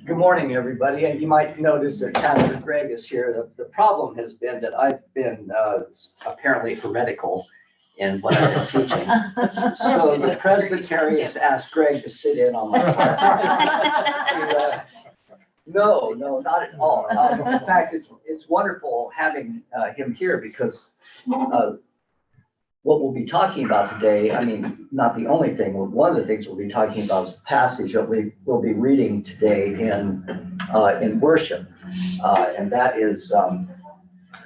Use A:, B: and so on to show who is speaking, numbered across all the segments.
A: Good morning, everybody. And you might notice that Pastor Greg is here. The problem has been that I've been apparently heretical in what I've been teaching. So the Presbyterians asked Greg to sit in on my class. No, not at all. In fact, it's wonderful having him here because what we'll be talking about today, I mean, not the only thing, one of the things we'll be talking about is the passage that we'll be reading today in worship. And that is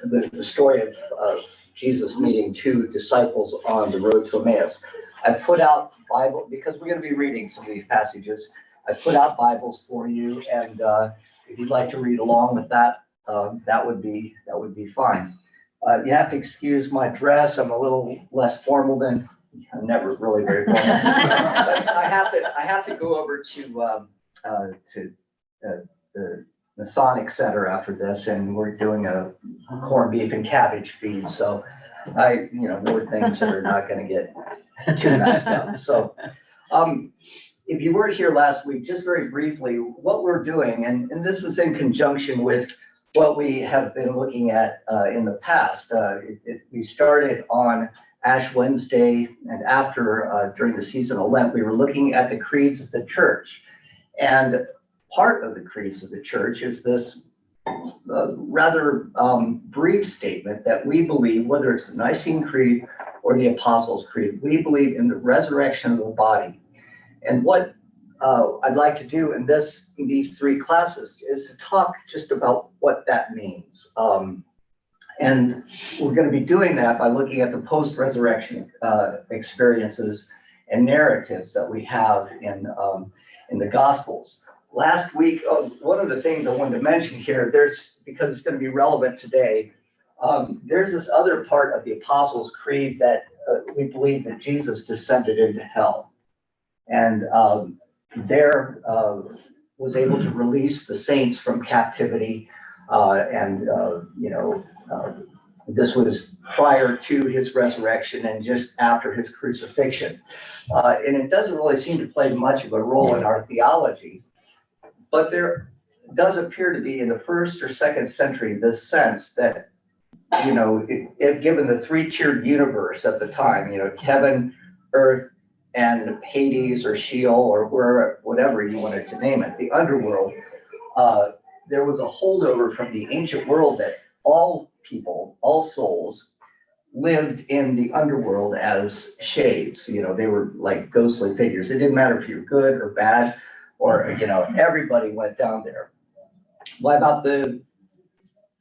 A: the story of Jesus meeting two disciples on the road to Emmaus. I put out Bible, because we're going to be reading some of these passages. I put out Bibles for you, and if you'd like to read along with that, that would be fine. You have to excuse my dress. I'm a little less formal than I'm never really very formal. But I have to go over to the Masonic Center after this, and we're doing a corned beef and cabbage feed. So more things that are not going to get too messed up. So if you weren't here last week, just very briefly, what we're doing, and this is in conjunction with what we have been looking at in the past. We started on Ash Wednesday, and after, during the season of Lent, we were looking at the creeds of the church. And part of the creeds of the church is this rather brief statement that we believe, whether it's the Nicene Creed or the Apostles' Creed, we believe in the resurrection of the body. And what I'd like to do in these three classes is to talk just about what that means. And we're going to be doing that by looking at the post-resurrection experiences and narratives that we have in the Gospels. Last week, one of the things I wanted to mention here, because it's going to be relevant today, there's this other part of the Apostles' Creed that we believe that Jesus descended into hell. And there was able to release the saints from captivity, this was prior to his resurrection and just after his crucifixion. And it doesn't really seem to play much of a role in our theology, but there does appear to be in the 1st or 2nd century this sense that, given the three-tiered universe at the time, heaven, earth, and Hades or Sheol or whatever you wanted to name it, the underworld, there was a holdover from the ancient world that all people, all souls, lived in the underworld as shades. They were like ghostly figures. It didn't matter if you were good or bad, or everybody went down there. By about the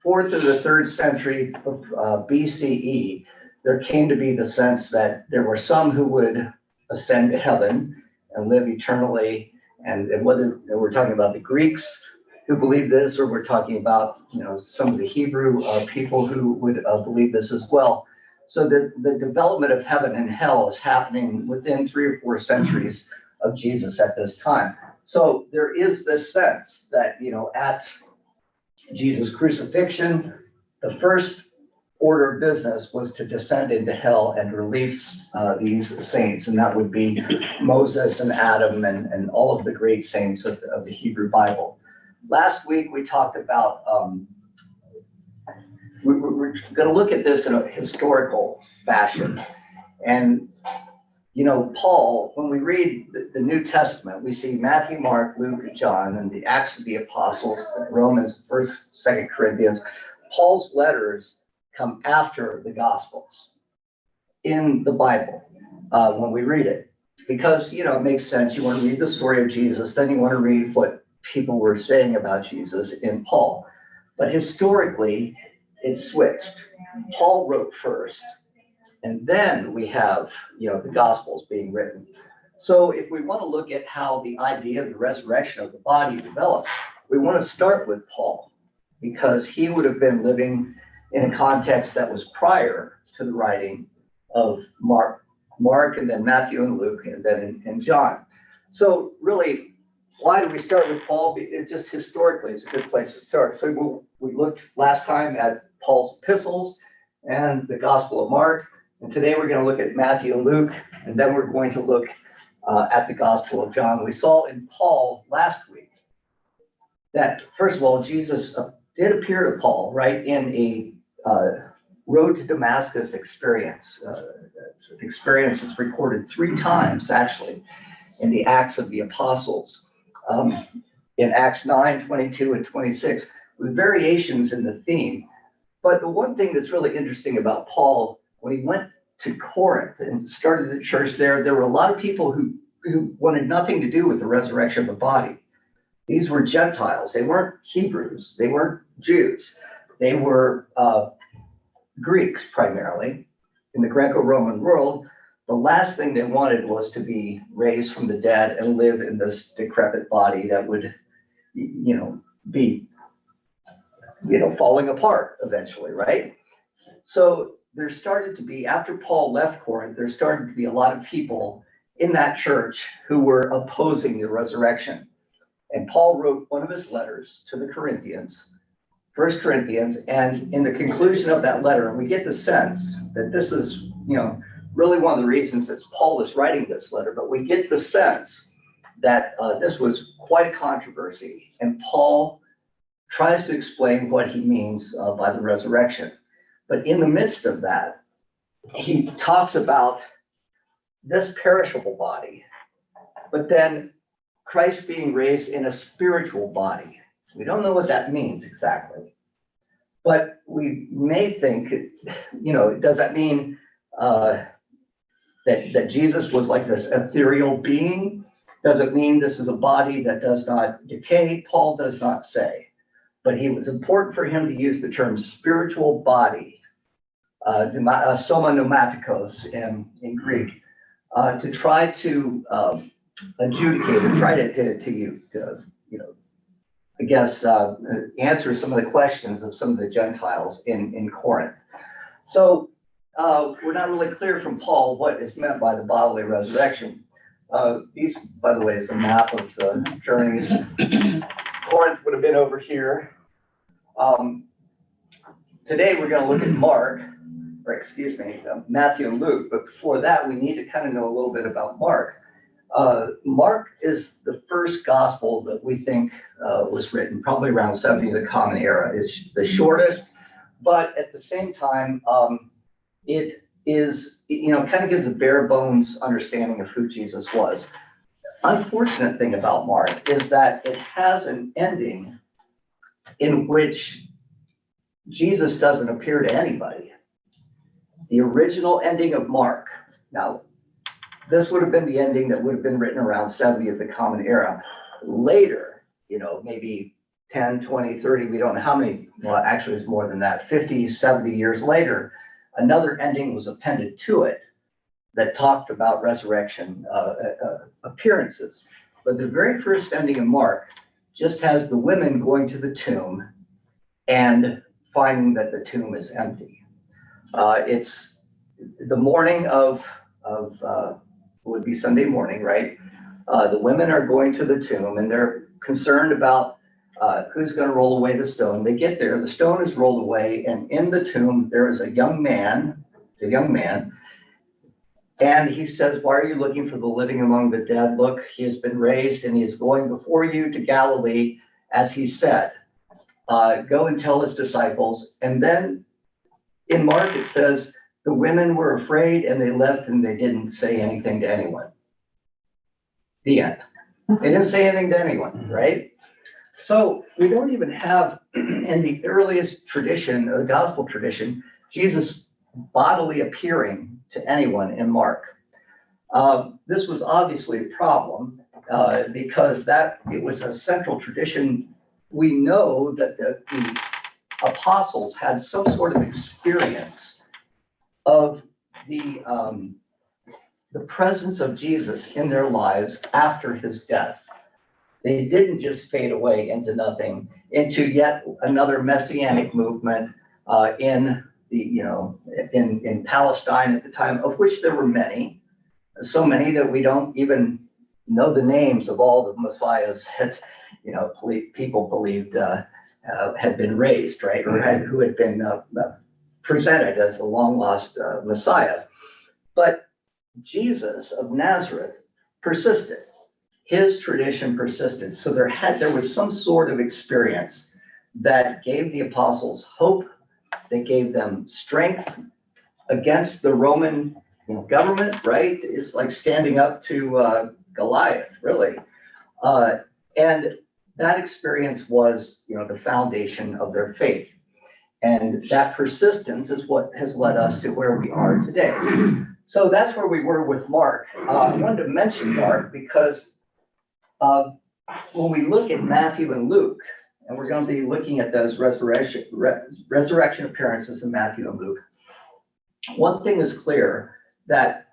A: 4th or the 3rd century of BCE, there came to be the sense that there were some who would ascend to heaven and live eternally, and whether we're talking about the Greeks who believe this, or we're talking about some of the Hebrew people who would believe this as well. So the development of heaven and hell is happening within 3 or 4 centuries of Jesus at this time. So there is this sense that at Jesus' crucifixion, the first order of business was to descend into hell and release these saints, and that would be Moses and Adam and all of the great saints of the Hebrew Bible. Last week we talked about, we're going to look at this in a historical fashion. And Paul, when we read the New Testament, we see Matthew, Mark, Luke, and John, and the Acts of the Apostles, Romans, 1st, 2nd Corinthians. Paul's letters come after the Gospels in the Bible when we read it, because it makes sense. You want to read the story of Jesus, then you want to read what people were saying about Jesus in Paul. But historically, it's switched. Paul wrote first, and then we have the Gospels being written. So if we want to look at how the idea of the resurrection of the body develops, we want to start with Paul, because he would have been living in a context that was prior to the writing of Mark, and then Matthew and Luke, and then in John. So really, why do we start with Paul? It just historically is a good place to start. So we looked last time at Paul's epistles and the Gospel of Mark, and today we're going to look at Matthew and Luke, and then we're going to look at the Gospel of John. We saw in Paul last week that, first of all, Jesus did appear to Paul, right, in a road to Damascus experience. It's an experience that's recorded 3 times, actually, in the Acts of the Apostles. In Acts 9, 22, and 26, with variations in the theme. But the one thing that's really interesting about Paul, when he went to Corinth and started the church there, there were a lot of people who wanted nothing to do with the resurrection of the body. These were Gentiles. They weren't Hebrews. They weren't Jews. They were Greeks primarily in the Greco-Roman world. The last thing they wanted was to be raised from the dead and live in this decrepit body that would, be, falling apart eventually, right? So there started to be, after Paul left Corinth, there started to be a lot of people in that church who were opposing the resurrection. And Paul wrote one of his letters to the Corinthians, 1 Corinthians, and in the conclusion of that letter, we get the sense that this is, really one of the reasons that Paul is writing this letter, but we get the sense that this was quite a controversy, and Paul tries to explain what he means by the resurrection. But in the midst of that, he talks about this perishable body, but then Christ being raised in a spiritual body. We don't know what that means exactly, but we may think, does that mean that Jesus was like this ethereal being? Does it mean this is a body that does not decay? Paul does not say, but it was important for him to use the term spiritual body, soma pneumatikos in Greek, to try to adjudicate or try to answer some of the questions of some of the Gentiles in Corinth. So we're not really clear from Paul what is meant by the bodily resurrection. These, by the way, is a map of the journeys. Corinth would have been over here. Today we're going to look at Matthew and Luke, but before that we need to kind of know a little bit about Mark. Mark is the first gospel that we think was written probably around 70 of the Common Era. It's the shortest, but at the same time, it is, kind of gives a bare bones understanding of who Jesus was. Unfortunate thing about Mark is that it has an ending in which Jesus doesn't appear to anybody. The original ending of Mark, now, this would have been the ending that would have been written around 70 of the Common Era. Later, maybe 10, 20, 30, we don't know how many, well, actually it's more than that, 50, 70 years later, another ending was appended to it that talked about resurrection appearances. But the very first ending of Mark just has the women going to the tomb and finding that the tomb is empty. It's the morning of would be Sunday morning, right? The women are going to the tomb and they're concerned about who's going to roll away the stone. They get there, the stone is rolled away, and in the tomb there is a young man, and he says, "Why are you looking for the living among the dead? Look, he has been raised and he is going before you to Galilee, as he said. Go and tell his disciples." And then in Mark it says, the women were afraid and they left and they didn't say anything to anyone. The end. They didn't say anything to anyone, right? So we don't even have, in the earliest tradition, the gospel tradition, Jesus bodily appearing to anyone in Mark. This was obviously a problem because it was a central tradition. We know that the apostles had some sort of experience of the presence of Jesus in their lives after his death. They didn't just fade away into nothing, into yet another messianic movement in Palestine at the time, of which there were many, so many that we don't even know the names of all the messiahs that people believed had been raised, right, or who had been presented as the long lost Messiah. But Jesus of Nazareth persisted. his tradition persisted. So there was some sort of experience that gave the apostles hope, that gave them strength against the Roman government, right? It's like standing up to Goliath, really. And that experience was, the foundation of their faith. And that persistence is what has led us to where we are today. So that's where we were with Mark. I wanted to mention Mark because when we look at Matthew and Luke, and we're going to be looking at those resurrection appearances in Matthew and Luke, one thing is clear, that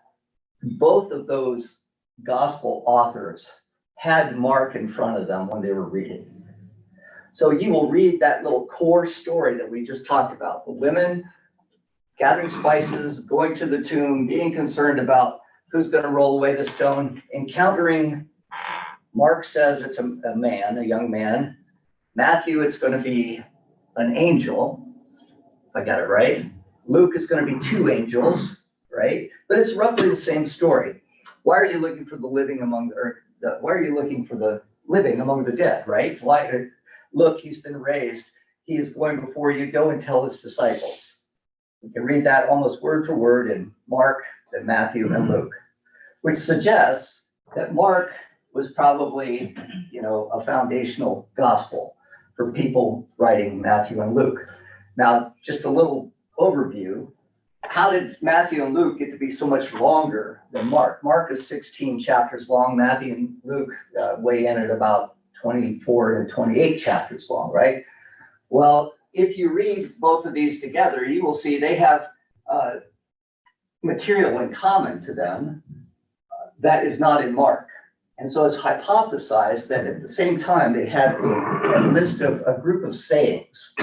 A: both of those gospel authors had Mark in front of them when they were reading. So you will read that little core story that we just talked about, the women gathering spices, going to the tomb, being concerned about who's going to roll away the stone, encountering, Mark says it's a young man. Matthew, it's going to be an angel, if I got it right. Luke is going to be two angels, right? But it's roughly the same story. Why are you looking for the living among why are you looking for the living among the dead, right? Why? Look, he's been raised. He is going before you. Go and tell his disciples. You can read that almost word for word in Mark, and Matthew, and Luke, which suggests that Mark was probably, a foundational gospel for people writing Matthew and Luke. Now, just a little overview. How did Matthew and Luke get to be so much longer than Mark? Mark is 16 chapters long. Matthew and Luke weigh in at about 24 to 28 chapters long, right? Well, if you read both of these together, you will see they have material in common to them that is not in Mark. And so it's hypothesized that at the same time they had a group of sayings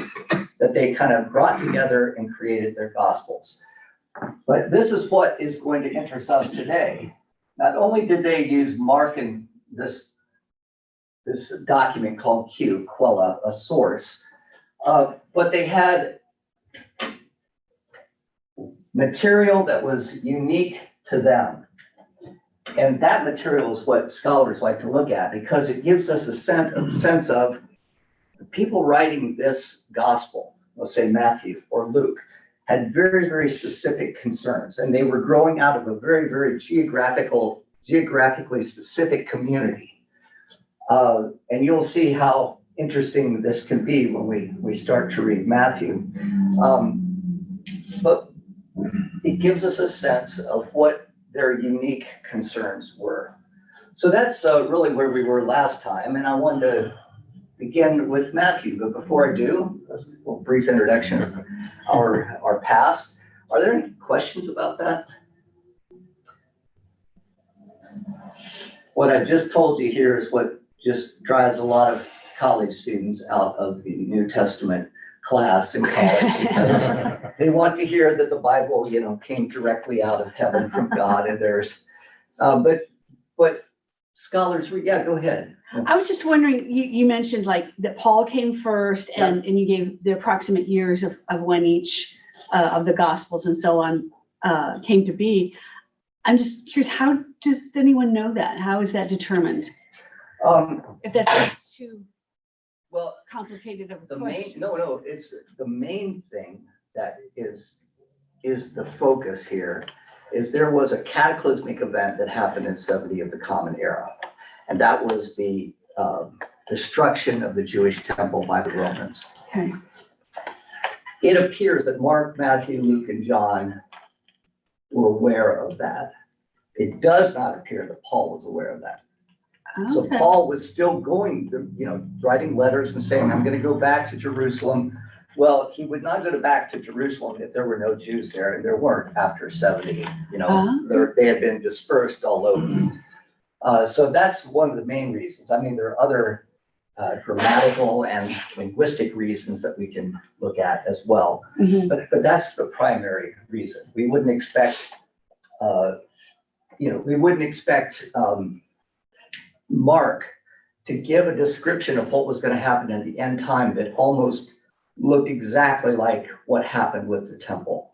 A: that they kind of brought together and created their gospels. But this is what is going to interest us today. Not only did they use Mark in this document called Quella, a source, but they had material that was unique to them. And that material is what scholars like to look at because it gives us a sense of the people writing this gospel, let's say Matthew or Luke, had very, very specific concerns. And they were growing out of a very, very geographically specific community. And you'll see how interesting this can be when we start to read Matthew. But it gives us a sense of what their unique concerns were. So that's really where we were last time. And I wanted to begin with Matthew. But before I do, a brief introduction of our past. Are there any questions about that? What I just told you here is what just drives a lot of college students out of the New Testament class in college because they want to hear that the Bible, came directly out of heaven from God, and there's, but scholars, yeah, go ahead.
B: I was just wondering, you mentioned like that Paul came first, and you gave the approximate years of when each of the Gospels and so on came to be. I'm just curious, how does anyone know that? How is that determined? If that's too complicated of a question.
A: It's the main thing that is the focus here is there was a cataclysmic event that happened in 70 of the Common Era, and that was the destruction of the Jewish temple by the Romans.
B: Okay.
A: It appears that Mark, Matthew, Luke, and John were aware of that. It does not appear that Paul was aware of that.
B: Okay.
A: So Paul was still going, writing letters and saying, I'm going to go back to Jerusalem. Well, he would not go back to Jerusalem if there were no Jews there, and there weren't after 70. They had been dispersed all over. So that's one of the main reasons. I mean, there are other grammatical and linguistic reasons that we can look at as well.
B: Mm-hmm.
A: But that's the primary reason. We wouldn't expect, Mark to give a description of what was going to happen in the end time that almost looked exactly like what happened with the temple.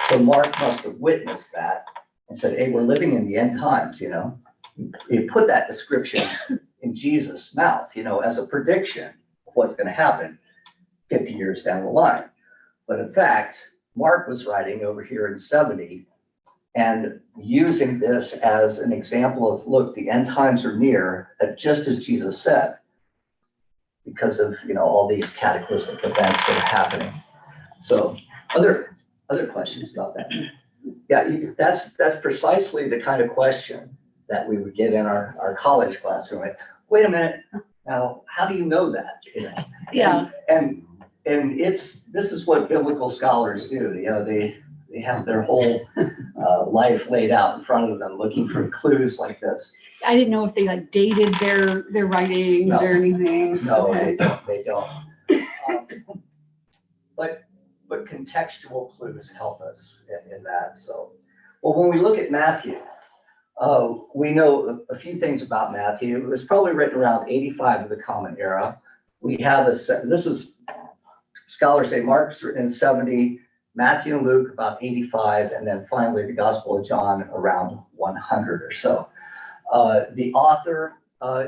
A: So Mark must have witnessed that and said, hey, we're living in the end times, he put that description in Jesus' mouth, as a prediction of what's going to happen 50 years down the line. But in fact, Mark was writing over here in 70 and using this as an example of, look, the end times are near, just as Jesus said, because of, all these cataclysmic events that are happening. So other questions about that? Yeah, that's precisely the kind of question that we would get in our college classroom. Like, wait a minute, now, how do you know that?
B: Yeah.
A: And this is what biblical scholars do. They have their whole life laid out in front of them, looking for clues like this.
B: I didn't know if they like dated their writings or anything.
A: No,
B: Okay.
A: they don't. But contextual clues help us in that. So, well, when we look at Matthew, we know a few things about Matthew. It was probably written around 85 of the Common Era. We have scholars say Mark's written in 70, Matthew and Luke about 85, and then finally the Gospel of John around 100 or so. The author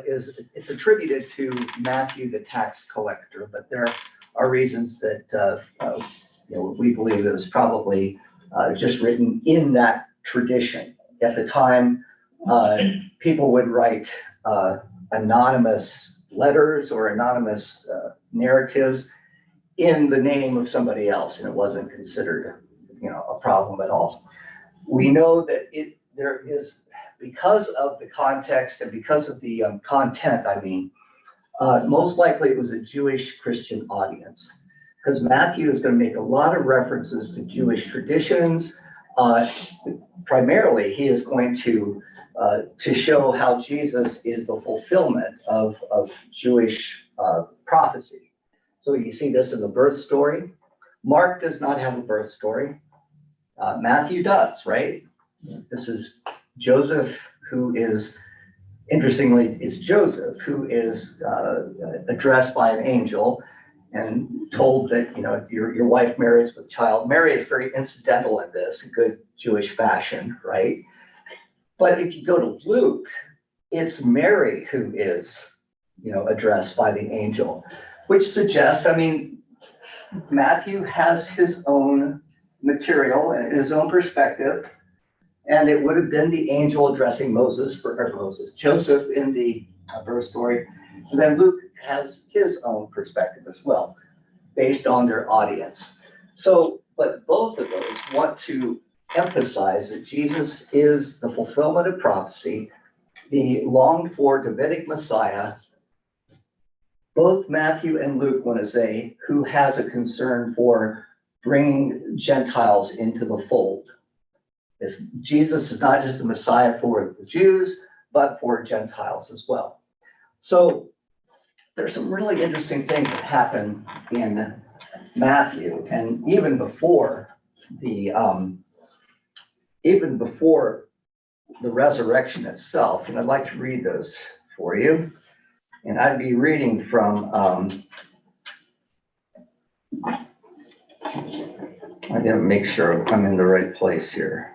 A: it's attributed to Matthew the tax collector, but there are reasons that we believe it was probably just written in that tradition. At the time, people would write anonymous letters or anonymous narratives in the name of somebody else, and it wasn't considered, a problem at all. We know that there is, because of the context and because of the content, most likely it was a Jewish Christian audience, because Matthew is going to make a lot of references to Jewish traditions. Primarily, he is going to show how Jesus is the fulfillment of Jewish prophecy. So you see this in the birth story. Mark does not have a birth story. Matthew does, right? This is Joseph, who is, interestingly, Joseph, who is addressed by an angel and told that, your wife marries with child. Mary is very incidental in this, good Jewish fashion, right? But if you go to Luke, it's Mary who is, addressed by the angel, which suggests, Matthew has his own material and his own perspective, and it would have been the angel addressing Joseph in the birth story. And then Luke has his own perspective as well, based on their audience. So, but both of those want to emphasize that Jesus is the fulfillment of prophecy, the longed for Davidic Messiah. Both Matthew and Luke want to say who has a concern for bringing Gentiles into the fold. Jesus is not just the Messiah for the Jews, but for Gentiles as well. So there's some really interesting things that happen in Matthew, and even before the resurrection itself. And I'd like to read those for you. And I'd be reading from, I gotta make sure I'm in the right place here.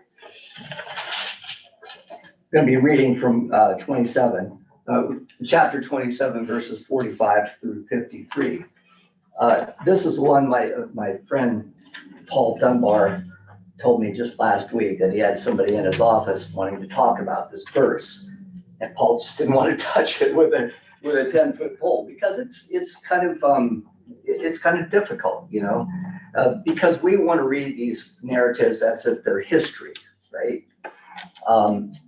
A: I'm gonna be reading from 27, chapter 27, verses 45 through 53. This is one my friend Paul Dunbar told me just last week, that he had somebody in his office wanting to talk about this verse, and Paul just didn't want to touch it with a 10-foot pole, because it's kind of difficult, because we want to read these narratives as if they're history, right?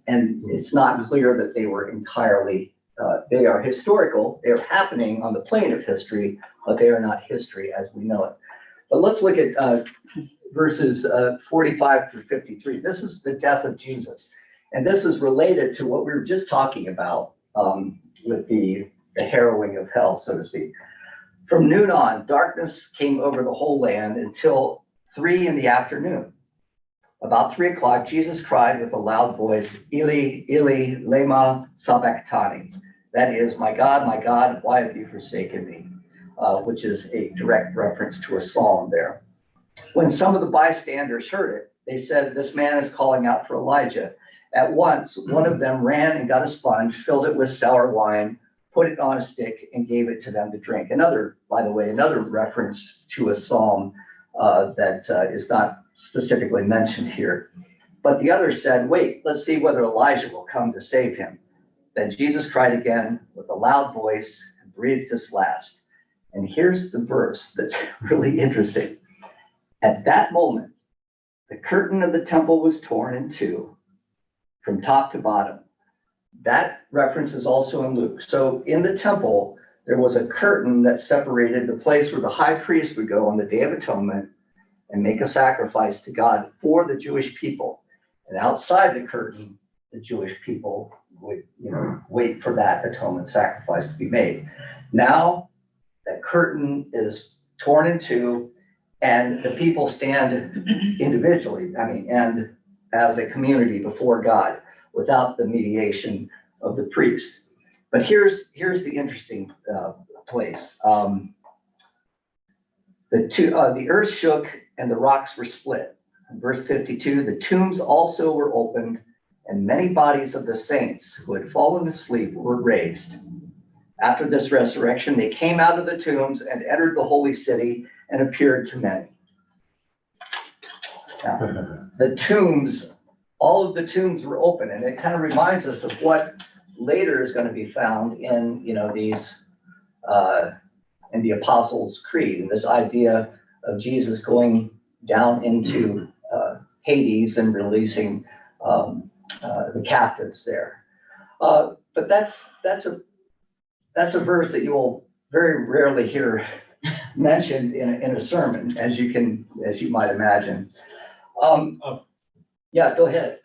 A: And it's not clear that they were entirely, they are historical, they're happening on the plane of history, but they are not history as we know it. But let's look at verses 45 through 53. This is the death of Jesus. And this is related to what we were just talking about with the harrowing of hell, so to speak. From noon on, darkness came over the whole land until 3 p.m. About 3 o'clock, Jesus cried with a loud voice, Eli, Eli, lema sabachthani. That is, my God, why have you forsaken me? Which is a direct reference to a psalm there. When some of the bystanders heard it, they said, this man is calling out for Elijah. At once, one of them ran and got a sponge, filled it with sour wine, put it on a stick, and gave it to them to drink. By the way, another reference to a psalm that is not specifically mentioned here. But the other said, wait, let's see whether Elijah will come to save him. Then Jesus cried again with a loud voice and breathed his last. And here's the verse that's really interesting. At that moment, the curtain of the temple was torn in two from top to bottom. That reference is also in Luke. So in the temple, there was a curtain that separated the place where the high priest would go on the Day of Atonement and make a sacrifice to God for the Jewish people. And outside the curtain, the Jewish people would, wait for that atonement sacrifice to be made. Now, that curtain is torn in two, and the people stand individually, and as a community before God without the mediation of the priest. But here's the interesting place. The earth shook and the rocks were split. In verse 52, the tombs also were opened, and many bodies of the saints who had fallen asleep were raised. After this resurrection, they came out of the tombs and entered the holy city and appeared to many. Now, the tombs, all of the tombs were open, and it kind of reminds us of what later is going to be found in, these, in the Apostles' Creed, and this idea of Jesus going down into Hades and releasing the captives there. But that's a verse that you will very rarely hear mentioned in a sermon, as you might imagine. Yeah, go ahead.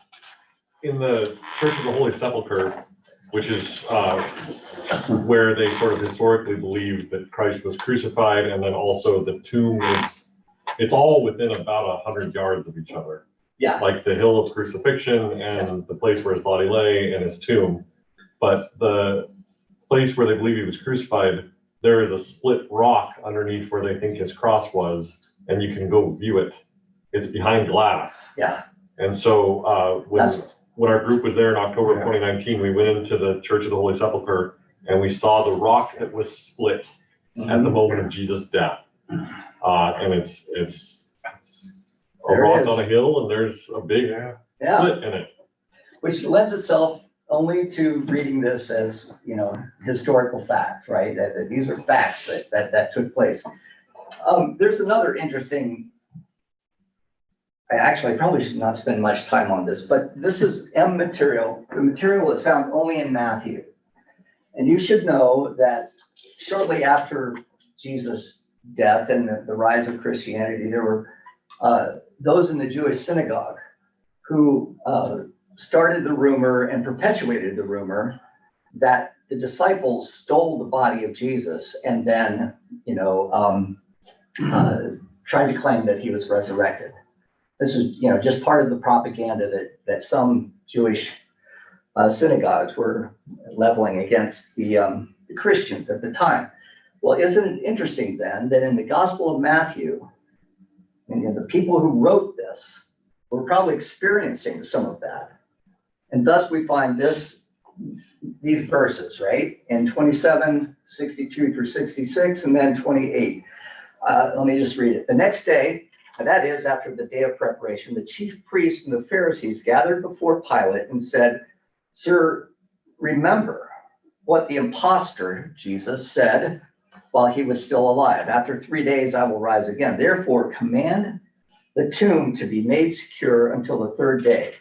C: In the Church of the Holy Sepulchre, which is where they sort of historically believed that Christ was crucified, and then also the tomb it's all within about 100 yards of each other.
A: Yeah.
C: Like the hill of crucifixion and the place where his body lay and his tomb. But the place where they believe he was crucified, there is a split rock underneath where they think his cross was, and you can go view it. It's behind glass.
A: Yeah.
C: And so when our group was there in October of 2019, we went into the Church of the Holy Sepulchre and we saw the rock that was split at the moment of Jesus' death. And it's a rock on a hill, and there's a big split in it.
A: Which lends itself only to reading this as, historical facts, right? That these are facts that took place. There's another interesting, I probably should not spend much time on this, but this is M material. The material is found only in Matthew. And you should know that shortly after Jesus' death and the rise of Christianity, there were those in the Jewish synagogue who started the rumor and perpetuated the rumor that the disciples stole the body of Jesus and then, tried to claim that he was resurrected. This is, just part of the propaganda that some Jewish synagogues were leveling against the Christians at the time. Well, isn't it interesting then that in the Gospel of Matthew, and the people who wrote this were probably experiencing some of that. And thus we find these verses, right? In 27, 62 through 66, and then 28. Let me just read it. The next day, and that is after the day of preparation, the chief priests and the Pharisees gathered before Pilate and said, "Sir, remember what the impostor Jesus said while he was still alive. After 3 days, I will rise again. Therefore, command the tomb to be made secure until the third day.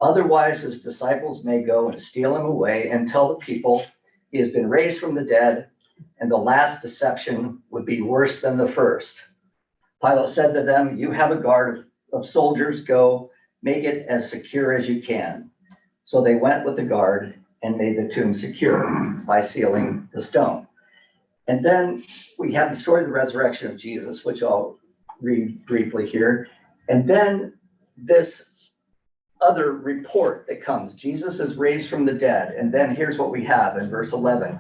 A: Otherwise, his disciples may go and steal him away and tell the people he has been raised from the dead, and the last deception would be worse than the first." Pilate said to them, "You have a guard of soldiers. Go, make it as secure as you can." So they went with the guard and made the tomb secure by sealing the stone. And then we have the story of the resurrection of Jesus, which I'll read briefly here. And then this other report that comes. Jesus is raised from the dead. And then here's what we have in verse 11.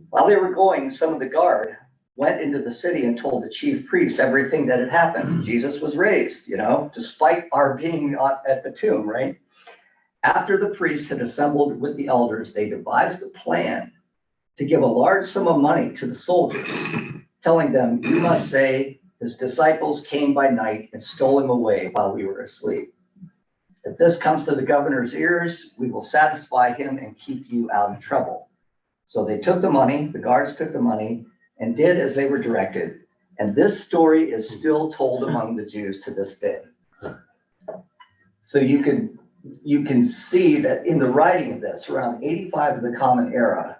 A: While they were going, some of the guard went into the city and told the chief priests everything that had happened. Jesus was raised, despite our being at the tomb, right? After the priests had assembled with the elders, they devised a plan to give a large sum of money to the soldiers, telling them, "You must say, his disciples came by night and stole him away while we were asleep. If this comes to the governor's ears, we will satisfy him and keep you out of trouble." So they took the money, the guards took the money, and did as they were directed. And this story is still told among the Jews to this day. So you can see that in the writing of this, around 85 of the Common Era,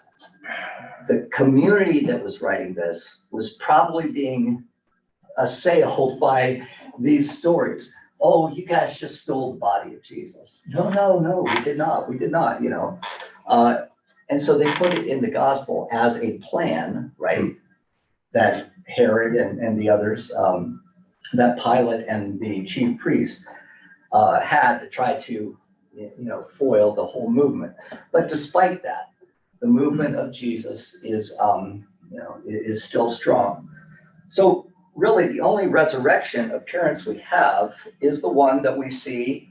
A: the community that was writing this was probably being assailed by these stories. "Oh, you guys just stole the body of Jesus." No, we did not, And so they put it in the gospel as a plan, right? That Herod and the others, that Pilate and the chief priests had to try to, foil the whole movement. But despite that, the movement of Jesus is still strong. So really, the only resurrection appearance we have is the one that we see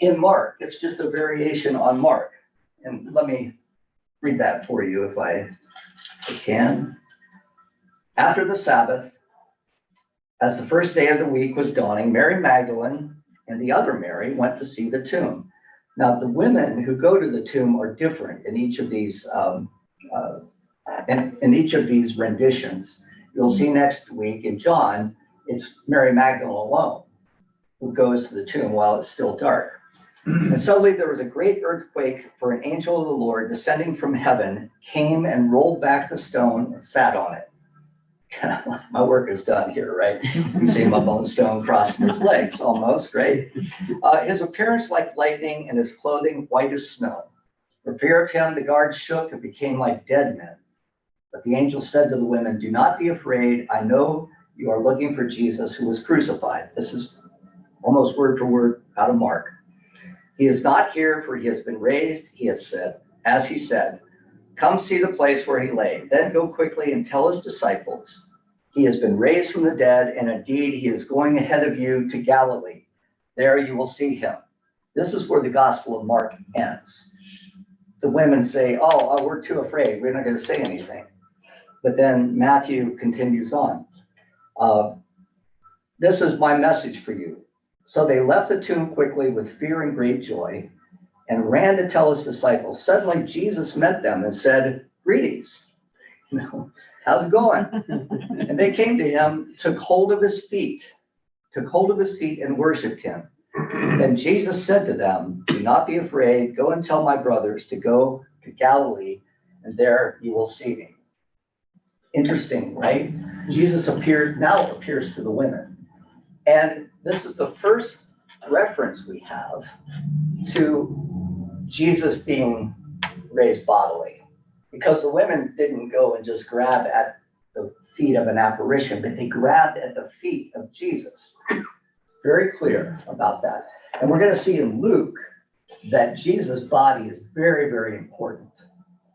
A: in Mark. It's just a variation on Mark. And let me read that for you if I can. After the Sabbath, as the first day of the week was dawning, Mary Magdalene and the other Mary went to see the tomb. Now, the women who go to the tomb are different in each of these renditions. You'll see next week in John, it's Mary Magdalene alone who goes to the tomb while it's still dark. And suddenly there was a great earthquake, for an angel of the Lord descending from heaven came and rolled back the stone and sat on it. My work is done here, right? You see him up on the stone crossing his legs almost, right? His appearance like lightning and his clothing white as snow. For fear of him, the guards shook and became like dead men. But the angel said to the women, "Do not be afraid. I know you are looking for Jesus who was crucified." This is almost word for word out of Mark. "He is not here, for he has been raised, he has said, as he said. Come see the place where he lay. Then go quickly and tell his disciples, he has been raised from the dead, and indeed he is going ahead of you to Galilee. There you will see him." This is where the Gospel of Mark ends. The women say, oh, we're too afraid. We're not going to say anything. But then Matthew continues on. "This is my message for you." So they left the tomb quickly with fear and great joy and ran to tell his disciples. Suddenly Jesus met them and said, "Greetings." How's it going? And they came to him, took hold of his feet and worshiped him. Then Jesus said to them, "Do not be afraid. Go and tell my brothers to go to Galilee, and there you will see me." Interesting, right? Jesus now appears to the women. And this is the first reference we have to Jesus being raised bodily, because the women didn't go and just grab at the feet of an apparition, but they grabbed at the feet of Jesus. Very clear about that. And we're going to see in Luke that Jesus' body is very, very important.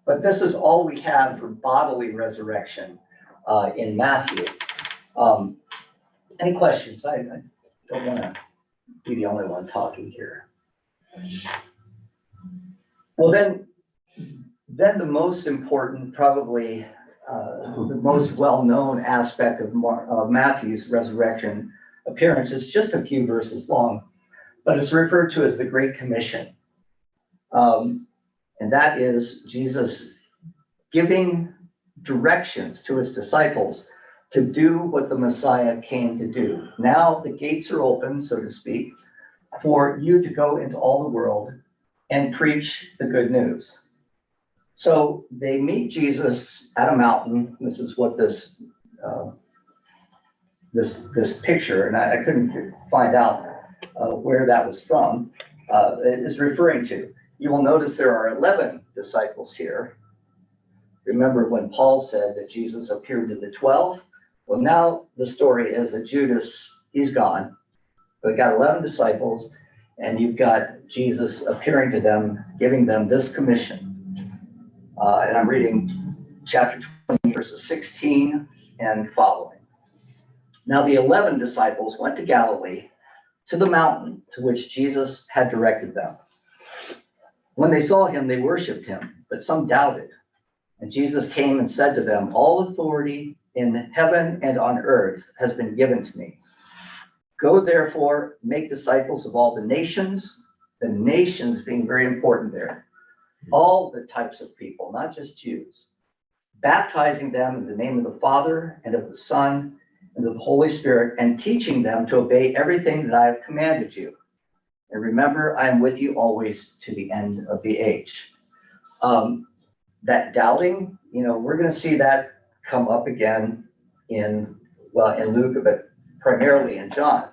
A: But this is all we have for bodily resurrection in Matthew. Any questions? I don't want to be the only one talking here. Well, then the most important, probably the most well-known aspect of Matthew's resurrection appearance is just a few verses long, but it's referred to as the Great Commission. And that is Jesus giving directions to his disciples to do what the Messiah came to do. Now the gates are open, so to speak, for you to go into all the world and preach the good news. So they meet Jesus at a mountain. This is what this picture, and I couldn't find out where that was from, is referring to. You will notice there are 11 disciples here. Remember when Paul said that Jesus appeared to the 12? Well, now the story is that Judas, he's gone. We've got 11 disciples, and you've got Jesus appearing to them, giving them this commission. And I'm reading chapter 20, verses 16 and following. Now the 11 disciples went to Galilee, to the mountain to which Jesus had directed them. When they saw him, they worshiped him, but some doubted. And Jesus came and said to them, all authority in heaven and on earth has been given to me. Go therefore, make disciples of all the nations being very important there, all the types of people, not just Jews, baptizing them in the name of the Father and of the Son and of the Holy Spirit, and teaching them to obey everything that I have commanded you. And remember, I am with you always to the end of the age. That doubting, we're going to see that come up again in Luke, but primarily in John.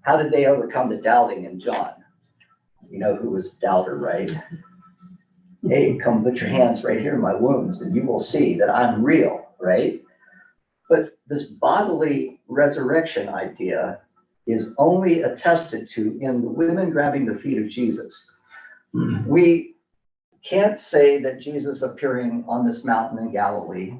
A: How did they overcome the doubting in John? You know who was doubter, right? Hey, come put your hands right here in my wounds and you will see that I'm real, right? But this bodily resurrection idea is only attested to in the women grabbing the feet of Jesus. We can't say that Jesus appearing on this mountain in Galilee,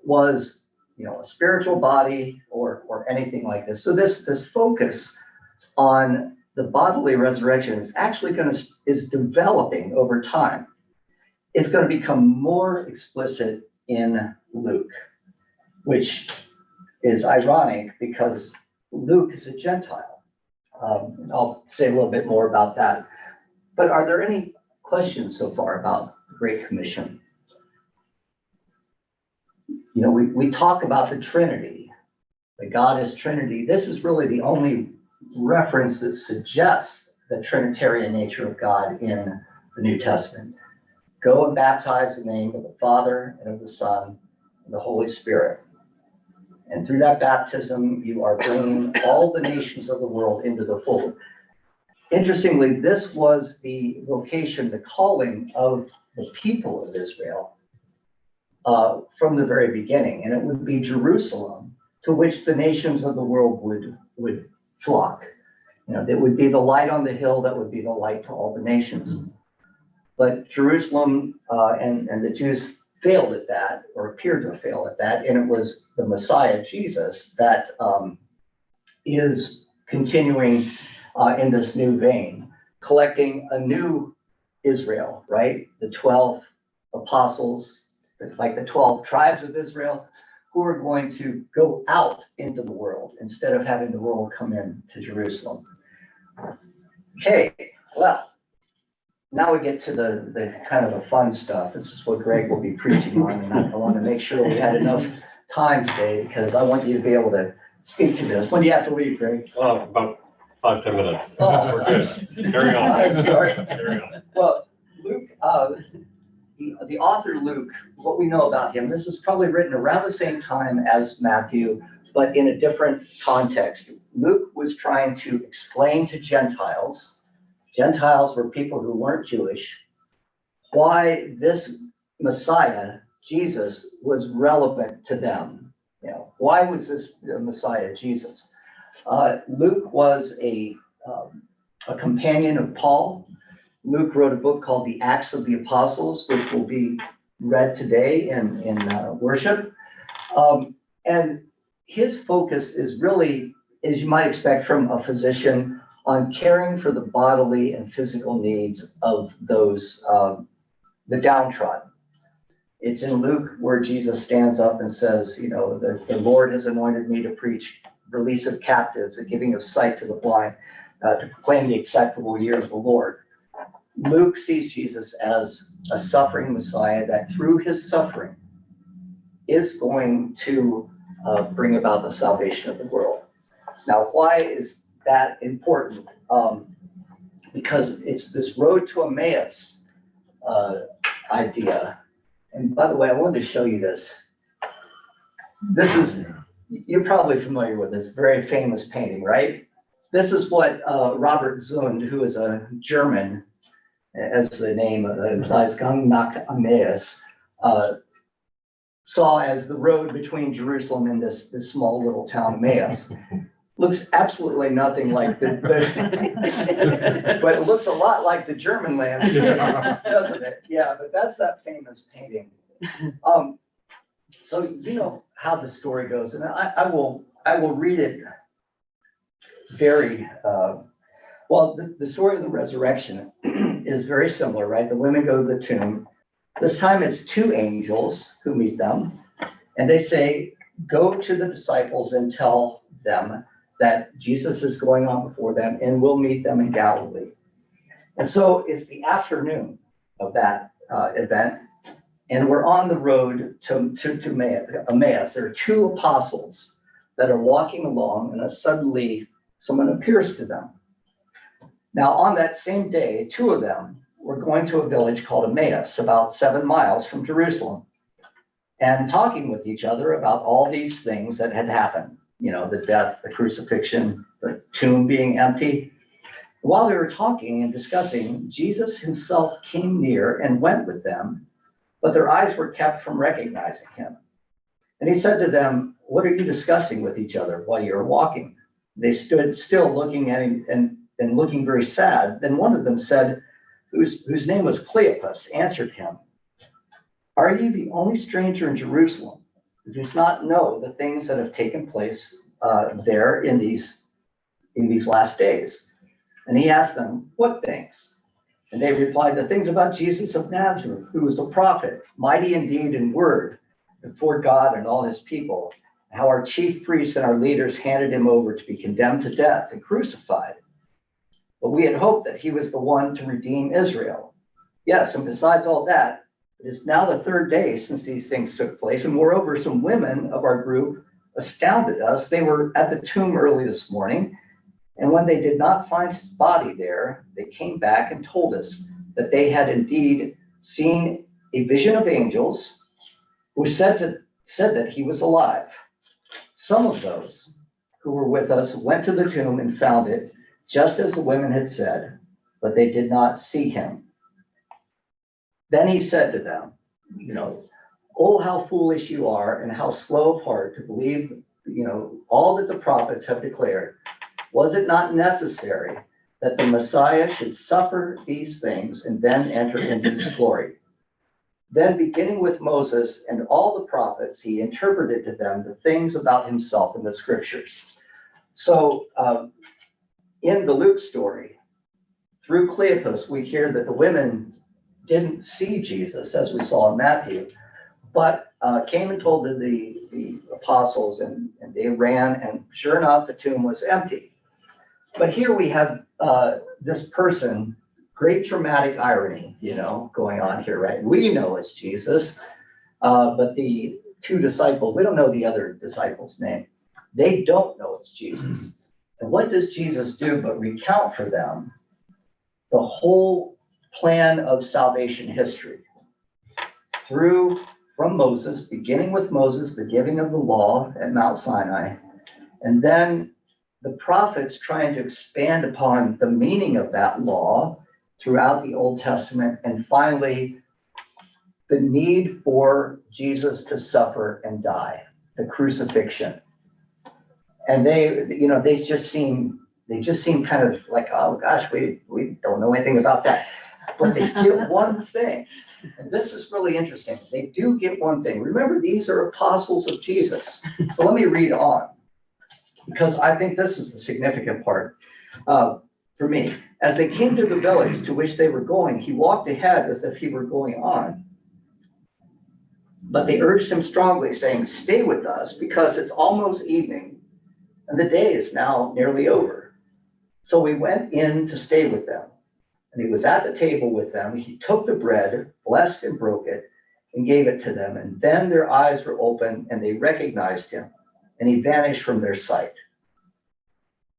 A: was, a spiritual body or anything like this. So this focus on the bodily resurrection is actually is developing over time. It's going to become more explicit in Luke, which is ironic because Luke is a Gentile. I'll say a little bit more about that. But are there any questions so far about the Great Commission? We talk about the Trinity, that God is Trinity. This is really the only reference that suggests the Trinitarian nature of God in the New Testament. Go and baptize in the name of the Father and of the Son and the Holy Spirit. And through that baptism, you are bringing all the nations of the world into the fold. Interestingly, this was the vocation, the calling of the people of Israel from the very beginning. And it would be Jerusalem to which the nations of the world would flock. It would be the light on the hill that would be the light to all the nations. But Jerusalem and the Jews failed at that, or appeared to fail at that, and it was the Messiah, Jesus, that is continuing in this new vein, collecting a new Israel, right? The 12 apostles, like the 12 tribes of Israel, who are going to go out into the world instead of having the world come in to Jerusalem. Okay, well, now we get to the kind of the fun stuff. This is what Greg will be preaching on, and I want to make sure we had enough time today because I want you to be able to speak to this. When do you have to leave, Greg?
C: About 5-10 minutes.
A: Oh,
C: We're good. Carry on.
A: I'm sorry.
C: Carry on.
A: Well, Luke, the author Luke, what we know about him, this was probably written around the same time as Matthew, but in a different context. Luke was trying to explain to Gentiles were people who weren't Jewish, why this Messiah, Jesus, was relevant to them. Why was this Messiah, Jesus? Luke was a companion of Paul. Luke wrote a book called The Acts of the Apostles, which will be read today in worship. And his focus is really, as you might expect from a physician, on caring for the bodily and physical needs of those, the downtrodden. It's in Luke where Jesus stands up and says, the Lord has anointed me to preach release of captives, the giving of sight to the blind, to proclaim the acceptable year of the Lord. Luke sees Jesus as a suffering Messiah that through his suffering is going to bring about the salvation of the world. Now, why is that important? Because it's this road to Emmaus idea. And by the way, I wanted to show you this. This is, you're probably familiar with this very famous painting, right? This is what Robert Zund, who is a German, as the name implies, Gang nach Emmaus, saw as the road between Jerusalem and this small little town, Emmaus. Looks absolutely nothing like the but it looks a lot like the German landscape, doesn't it? Yeah, but that's that famous painting. So you know how the story goes, and I will read it very well. Well, the story of the resurrection is very similar, right? The women go to the tomb. This time it's two angels who meet them, and they say, go to the disciples and tell them that Jesus is going on before them and we'll meet them in Galilee. And so it's the afternoon of that event, and we're on the road to Emmaus. There are two apostles that are walking along, and suddenly someone appears to them. Now, on that same day, two of them were going to a village called Emmaus, about 7 miles from Jerusalem, and talking with each other about all these things that had happened. You know, the death, the crucifixion, the tomb being empty. While they were talking and discussing, Jesus himself came near and went with them, but their eyes were kept from recognizing him. And he said to them, what are you discussing with each other while you're walking? They stood still looking at him and looking very sad. Then one of them said, whose name was Cleopas, answered him, are you the only stranger in Jerusalem who does not know the things that have taken place there in these last days? And he asked them, what things? And they replied, the things about Jesus of Nazareth, who was the prophet, mighty in deed and word before God and all his people, how our chief priests and our leaders handed him over to be condemned to death and crucified. But we had hoped that he was the one to redeem Israel. Yes, and besides all that, it is now the third day since these things took place. And moreover, some women of our group astounded us. They were at the tomb early this morning, and when they did not find his body there, they came back and told us that they had indeed seen a vision of angels who said that he was alive. Some of those who were with us went to the tomb and found it just as the women had said, but they did not see him. Then he said to them, oh, how foolish you are and how slow of heart to believe, all that the prophets have declared. Was it not necessary that the Messiah should suffer these things and then enter into his glory? Then, beginning with Moses and all the prophets, he interpreted to them the things about himself in the scriptures. So, in the Luke story, through Cleopas, we hear that the women didn't see Jesus, as we saw in Matthew, but came and told the apostles, and they ran, and sure enough, the tomb was empty. But here we have this person, great dramatic irony, going on here, right? We know it's Jesus, but the two disciples, we don't know the other disciples' name. They don't know it's Jesus. And what does Jesus do but recount for them the whole plan of salvation history from Moses, beginning with Moses, the giving of the law at Mount Sinai, and then the prophets trying to expand upon the meaning of that law throughout the Old Testament, and finally the need for Jesus to suffer and die, the crucifixion. And they just seem kind of like, oh gosh, we don't know anything about that. But they get one thing, and this is really interesting. They do get one thing. Remember, these are apostles of Jesus. So let me read on, because I think this is the significant part for me. As they came to the village to which they were going, he walked ahead as if he were going on. But they urged him strongly, saying, stay with us, because it's almost evening, and the day is now nearly over. So we went in to stay with them. And he was at the table with them. He took the bread, blessed and broke it, and gave it to them. And then their eyes were opened, and they recognized him, and he vanished from their sight.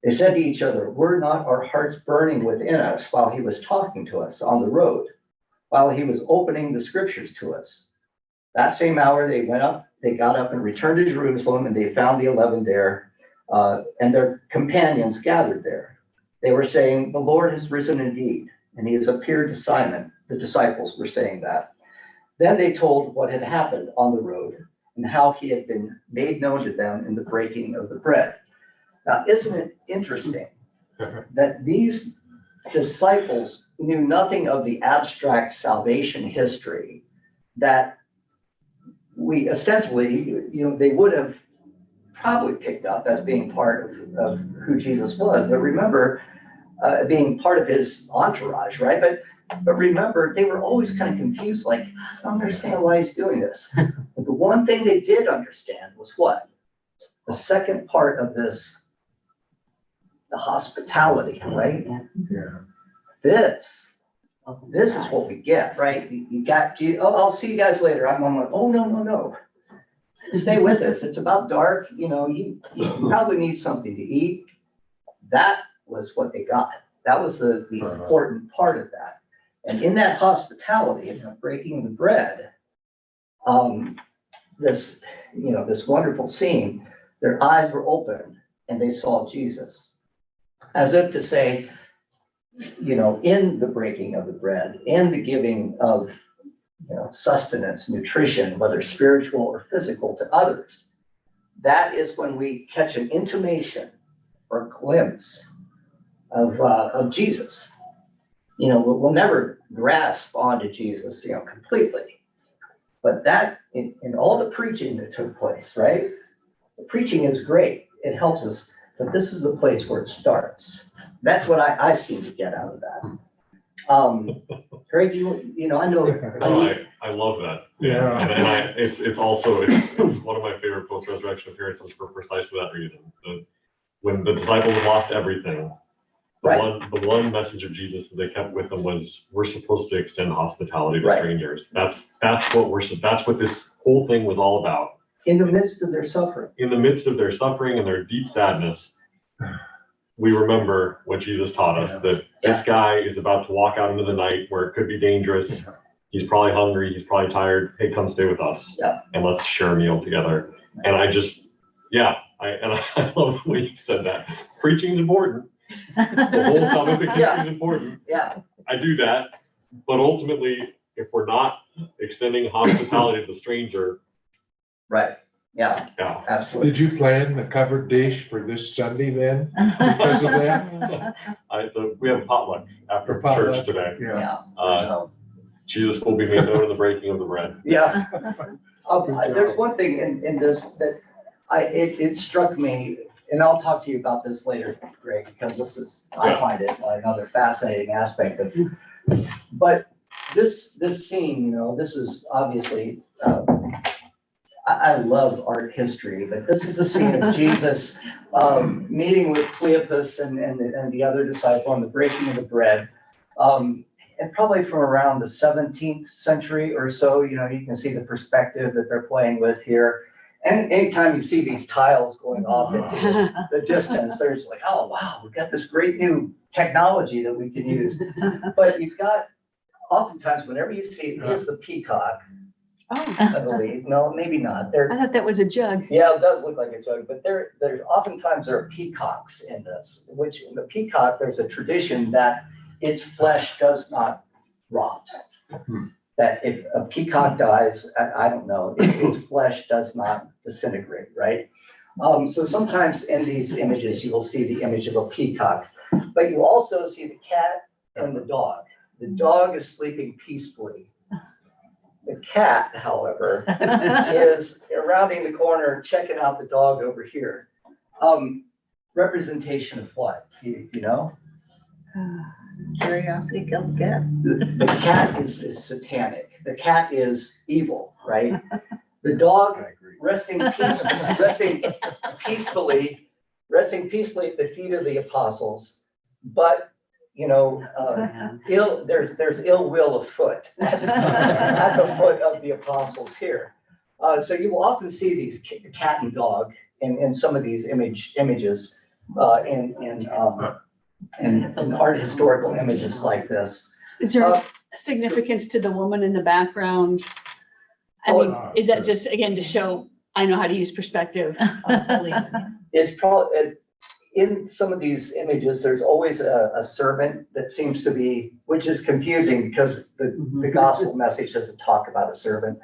A: They said to each other, were not our hearts burning within us while he was talking to us on the road, while he was opening the scriptures to us? That same hour they got up and returned to Jerusalem, and they found the 11 there, and their companions gathered there. They were saying, the Lord has risen indeed, and he has appeared to Simon. The disciples were saying that. Then they told what had happened on the road and how he had been made known to them in the breaking of the bread. Now, isn't it interesting that these disciples knew nothing of the abstract salvation history that we ostensibly, they would have probably picked up as being part of who Jesus was. But remember, being part of his entourage, right? But remember, they were always kind of confused, like, I don't understand why he's doing this. But the one thing they did understand was what? The second part of this, the hospitality, right?
D: Yeah.
A: This is what we get, right? Oh, I'll see you guys later. I'm on my, oh, no. Stay with us. It's about dark. You probably need something to eat. That was what they got. That was the important part of that. And in that hospitality and the breaking of the bread, this wonderful scene, their eyes were opened and they saw Jesus. As if to say, in the breaking of the bread, in the giving of sustenance, nutrition, whether spiritual or physical to others, that is when we catch an intimation or glimpse of Jesus. We'll never grasp onto Jesus, completely. But that, in all the preaching that took place, right? The preaching is great. It helps us, but this is the place where it starts. That's what I seem to get out of that. Greg, I know.
C: I love that.
D: Yeah.
C: And it's also one of my favorite post-resurrection appearances for precisely that reason. When the disciples lost everything, the one message of Jesus that they kept with them was, we're supposed to extend hospitality to strangers. That's what this whole thing was all about.
A: In the midst of their suffering.
C: In the midst of their suffering and their deep sadness, we remember what Jesus taught us, that this guy is about to walk out into the night where it could be dangerous. He's probably hungry. He's probably tired. Hey, come stay with us and let's share a meal together. And I love the way you said that. Preaching's important. The whole salvific history is important.
A: Yeah.
C: I do that. But ultimately, if we're not extending hospitality to the stranger.
A: Right. Yeah. Absolutely.
D: Did you plan the covered dish for this Sunday then? Because of that?
C: We have a potluck after church today.
D: Yeah.
C: Jesus will be made known in the breaking of the bread.
A: Yeah. There's one thing in this that it struck me, and I'll talk to you about this later, Greg, because I find it another fascinating aspect of. But this scene, this is obviously. I love art history, but this is the scene of Jesus meeting with Cleopas and the other disciple on the breaking of the bread. And probably from around the 17th century or so, you can see the perspective that they're playing with here. And anytime you see these tiles going off into the distance, there's like, oh, wow, we've got this great new technology that we can use. But you've got, oftentimes, whenever you see, here's the peacock. I believe. No, maybe not.
B: I thought that was a jug.
A: Yeah, it does look like a jug, but there's oftentimes there are peacocks in this, which in the peacock, there's a tradition that its flesh does not rot. That if a peacock dies, I don't know, its flesh does not disintegrate, right? So sometimes in these images, you will see the image of a peacock, but you also see the cat and the dog. The dog is sleeping peacefully. The cat, however, is rounding the corner, checking out the dog over here. Representation of what? You know?
E: Curiosity killed the cat.
A: The cat is satanic. The cat is evil, right? The dog resting peacefully at the feet of the apostles, but there's ill will afoot at the foot of the apostles here. So you will often see these cat and dog in some of these images in art historical images like this.
B: Is there significance to the woman in the background? I mean, is that just, again, to show I know how to use perspective?
A: It's probably, in some of these images, there's always a servant that seems to be, which is confusing because the gospel message doesn't talk about a servant,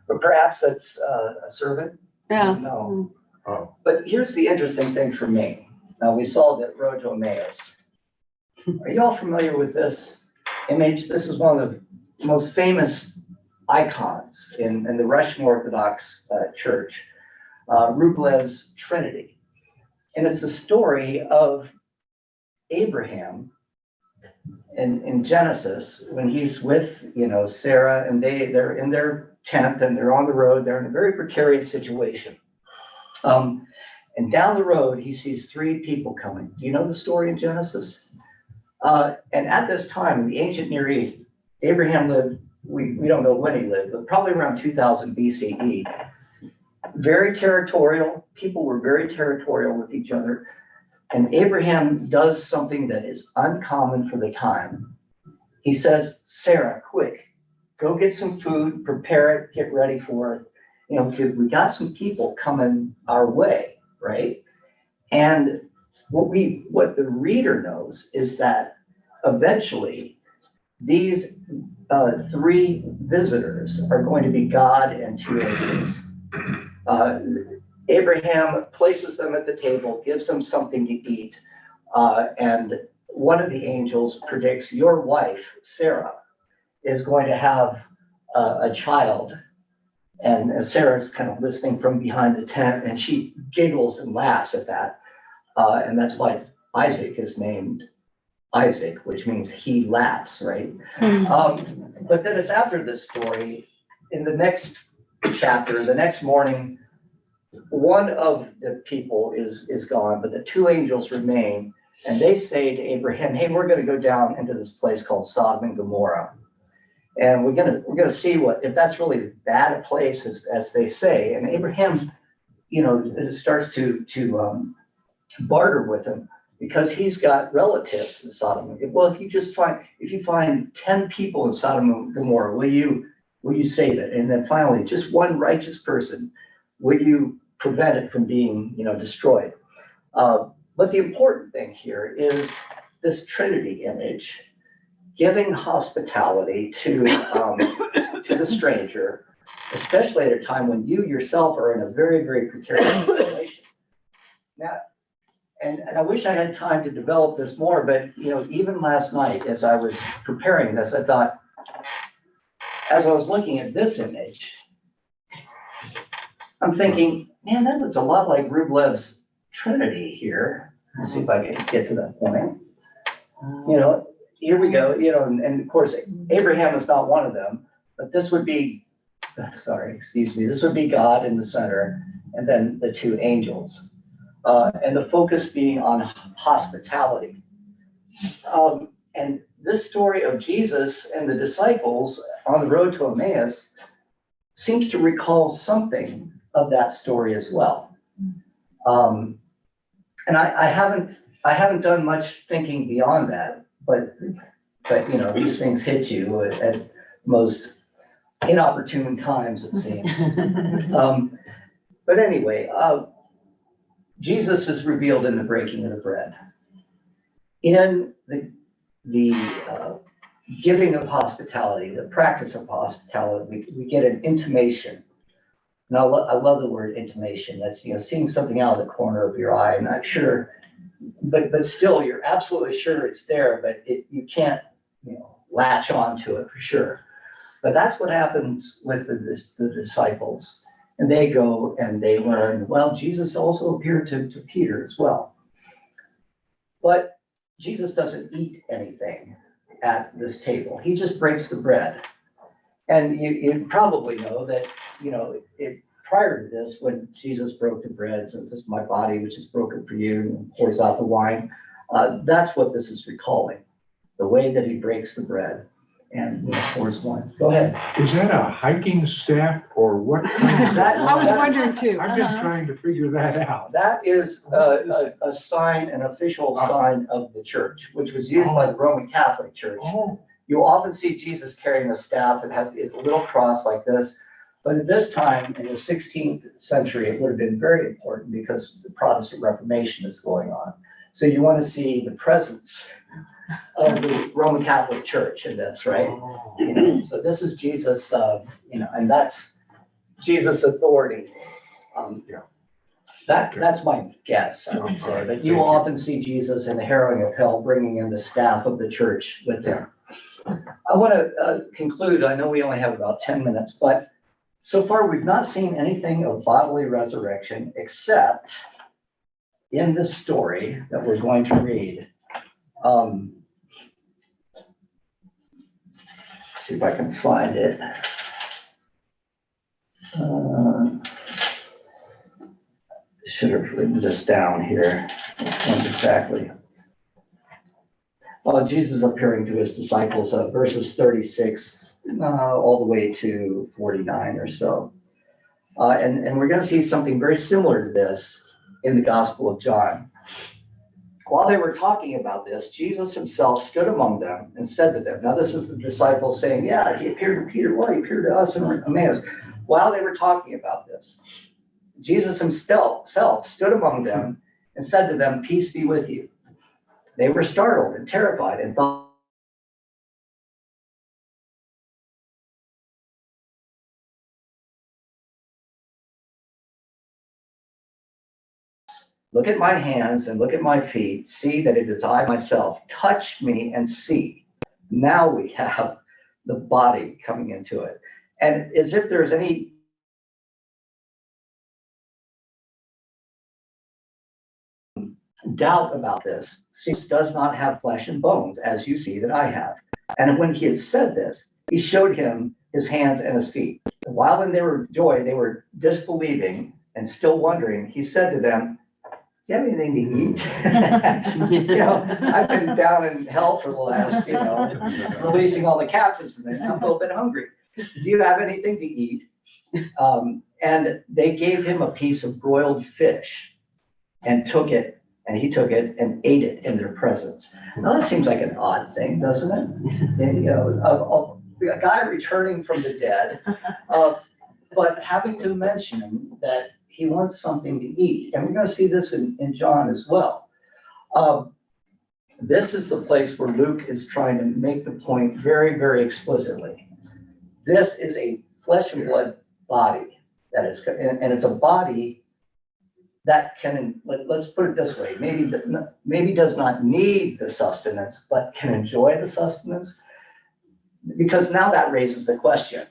A: but perhaps that's a servant.
B: Yeah.
A: No. Oh. But here's the interesting thing for me. Now, we saw the road to Emmaus. Are you all familiar with this image? This is one of the most famous icons in the Russian Orthodox Church, Rublev's Trinity. And it's a story of Abraham in Genesis, when he's with, Sarah, and they're in their tent and they're on the road, they're in a very precarious situation. And down the road, he sees three people coming. Do you know the story in Genesis? And at this time, in the ancient Near East, Abraham lived, we don't know when he lived, but probably around 2000 BCE. Very territorial. People were very territorial with each other. And Abraham does something that is uncommon for the time. He says, Sarah, quick, go get some food, prepare it, get ready for it. We got some people coming our way, right? And what the reader knows is that eventually these three visitors are going to be God and two angels. Abraham places them at the table, gives them something to eat, and one of the angels predicts your wife, Sarah, is going to have a child. And Sarah's kind of listening from behind the tent, and she giggles and laughs at that. And that's why Isaac is named Isaac, which means he laughs, right? But then it's after this story, in the next chapter, the next morning, one of the people is gone, but the two angels remain, and they say to Abraham, hey, we're going to go down into this place called Sodom and Gomorrah. And we're gonna see if that's really bad a place as they say. And Abraham, starts to barter with him because he's got relatives in Sodom. Well, if you find 10 people in Sodom and Gomorrah, will you save it? And then finally, just one righteous person, will you prevent it from being destroyed? But the important thing here is this Trinity image, giving hospitality to the stranger, especially at a time when you yourself are in a very, very precarious situation. Now, and I wish I had time to develop this more, but even last night as I was preparing this, I thought, as I was looking at this image, I'm thinking, man, that looks a lot like Rublev's Trinity here. Let's see if I can get to that point. Here we go, and of course, Abraham is not one of them, but this would be God in the center, and then the two angels, and the focus being on hospitality. And this story of Jesus and the disciples on the road to Emmaus seems to recall something of that story as well. And I haven't done much thinking beyond that. But these things hit you at most inopportune times, it seems. But anyway, Jesus is revealed in the breaking of the bread. In the giving of hospitality, the practice of hospitality, we get an intimation. And I love the word intimation. That's seeing something out of the corner of your eye. I'm not sure. But still, you're absolutely sure it's there, but you can't, latch onto it for sure. But that's what happens with the disciples. And they go and they learn, well, Jesus also appeared to Peter as well. But Jesus doesn't eat anything at this table. He just breaks the bread. And you probably know that, prior to this, when Jesus broke the bread, says, this is my body, which is broken for you, and pours out the wine. That's what this is recalling, the way that he breaks the bread and pours wine. Go ahead.
D: Is that a hiking staff or what?
B: I was wondering too.
D: I've been trying to figure that out.
A: That is a sign, an official sign of the church, which was used by the Roman Catholic Church. You often see Jesus carrying a staff that has a little cross like this. But at this time, in the 16th century, it would have been very important because the Protestant Reformation is going on. So you want to see the presence of the Roman Catholic Church in this, right? So this is Jesus, and that's Jesus' authority. That's my guess, I would say. But you will often see Jesus in the harrowing of hell, bringing in the staff of the church with him. I want to conclude. I know we only have about 10 minutes, but so far, we've not seen anything of bodily resurrection except in this story that we're going to read. see if I can find it. Should have written this down here. Which one exactly? Jesus appearing to his disciples, verses 36 all the way to 49 or so. And we're going to see something very similar to this in the Gospel of John. While they were talking about this, Jesus himself stood among them and said to them, now this is the disciples saying, yeah, he appeared to Peter, well, he appeared to us in Emmaus. While they were talking about this, Jesus himself stood among them and said to them, peace be with you. They were startled and terrified and thought, look at my hands and look at my feet. See that it is I myself. Touch me and see. Now we have the body coming into it. And as if there's any doubt about this, Jesus does not have flesh and bones, as you see that I have. And when he had said this, he showed him his hands and his feet. And while in their joy, they were disbelieving and still wondering, he said to them, do you have anything to eat? I've been down in hell for the last, releasing all the captives, and I'm a little bit hungry. Do you have anything to eat? And they gave him a piece of broiled fish and took it, and he took it and ate it in their presence. Now that seems like an odd thing, doesn't it? And, a guy returning from the dead, but having to mention that he wants something to eat. And we're going to see this in John as well. This is the place where Luke is trying to make the point very, very explicitly. This is a flesh and blood body that is, and it's a body that can, let's put it this way, maybe does not need the sustenance, but can enjoy the sustenance. Because now that raises the question.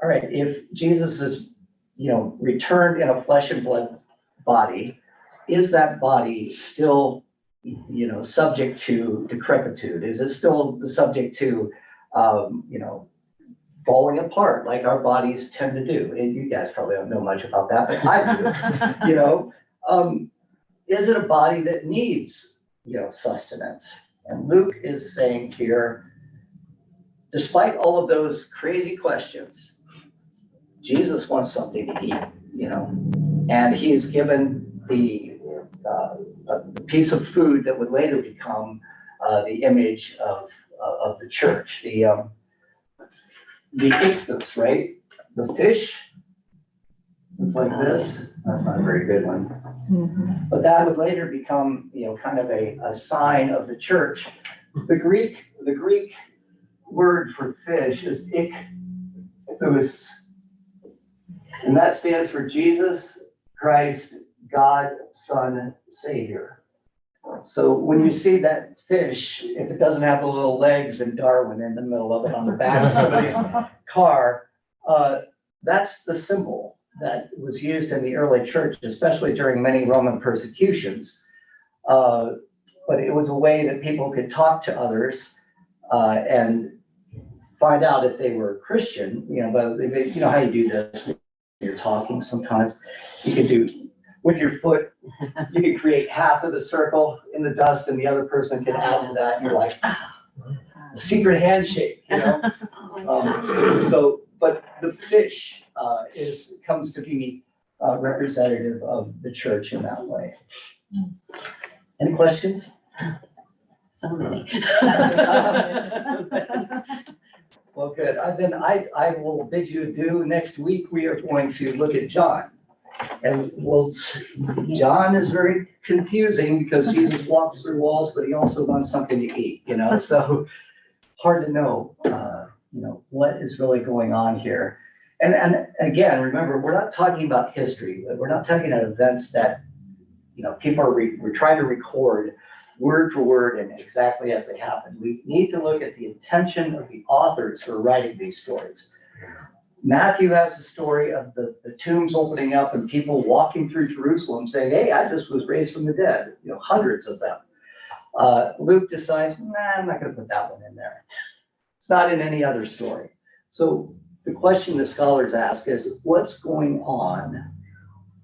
A: All right, if Jesus is, returned in a flesh and blood body, is that body still, subject to decrepitude? Is it still subject to, falling apart like our bodies tend to do? And you guys probably don't know much about that, but I do. Is it a body that needs, sustenance? And Luke is saying here, despite all of those crazy questions, Jesus wants something to eat, and he is given the piece of food that would later become the image of the church, the ichthus, right? The fish. It's like this. That's not a very good one. Mm-hmm. But that would later become, kind of a sign of the church. The Greek word for fish is ichthus, and that stands for Jesus Christ, God, Son, Savior. So when you see that fish, if it doesn't have the little legs and Darwin in the middle of it on the back of somebody's car, that's the symbol that was used in the early church, especially during many Roman persecutions. But it was a way that people could talk to others and find out if they were Christian, but you know how you do this when you're talking sometimes. You could do with your foot, you could create half of the circle in the dust and the other person can add to that. And you're like, a secret handshake, but the fish comes to be representative of the church in that way. Any questions?
E: So many.
A: Well, good. Then I will bid you adieu. Next week, we are going to look at John. And John is very confusing because Jesus walks through walls, but he also wants something to eat, so hard to know, what is really going on here. And again, remember, we're not talking about history. We're not talking about events that, people we're trying to record word for word and exactly as they happened. We need to look at the intention of the authors who are writing these stories. Matthew has the story of the tombs opening up and people walking through Jerusalem saying, hey, I just was raised from the dead, hundreds of them. Luke decides, I'm not going to put that one in there. It's not in any other story. So the question the scholars ask is, what's going on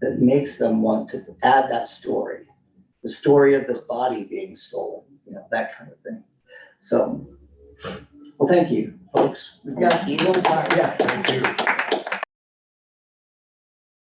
A: that makes them want to add that story? The story of this body being stolen, that kind of thing. So, well, thank you, folks. We've got a little time. Yeah.
D: Thank you.